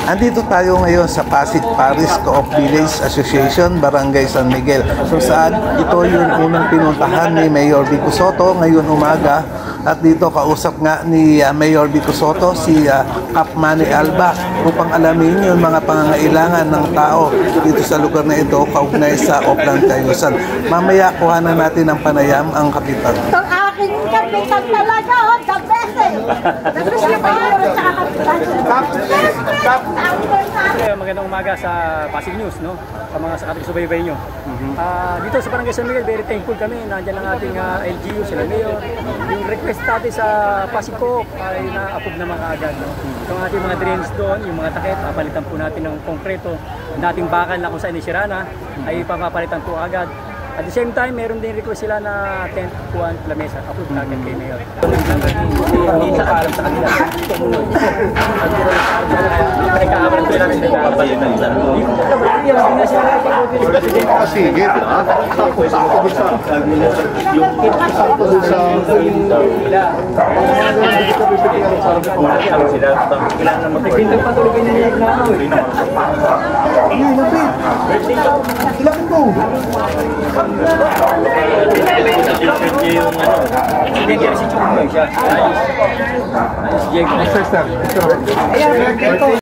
Andito tayo ngayon sa Pasig Parish Co-op Village Association, Barangay San Miguel, kung saan ito yung unang pinuntahan ni Mayor Vico Sotto ngayon umaga. At dito kausap nga ni Mayor Vico Sotto si Cap Manny Alba upang alamin yung mga pangangailangan ng tao dito sa lugar na ito kaugnay sa Oplan Cayusan. Mamaya kuhanan natin ng panayam ang kapitan. Itong aking kapitan talaga, the best eh. Gusto ko yun sa kapitan. Magandang umaga sa Pasig News, no? Sa mga subaybay nyo. Dito sa Barangay San Miguel, very thankful kami. Nandiyan ang ating LGU, sila Mayor. Yung request natin sa Pasig Co-op ay na-approve naman kaagad. No? Itong ating mga drains doon, yung mga takip, papalitan po natin ng konkreto. Dating bakal na kung saan isirana, ay papapalitan po agad. At the same time, meron din request sila na tent, kuwan, lamesa. Approve natin kay Mayor. Hindi sa alam sa kanila. Pinagkakabalan ko namin nagpapalit na isa. Sige, sakto sa Diego.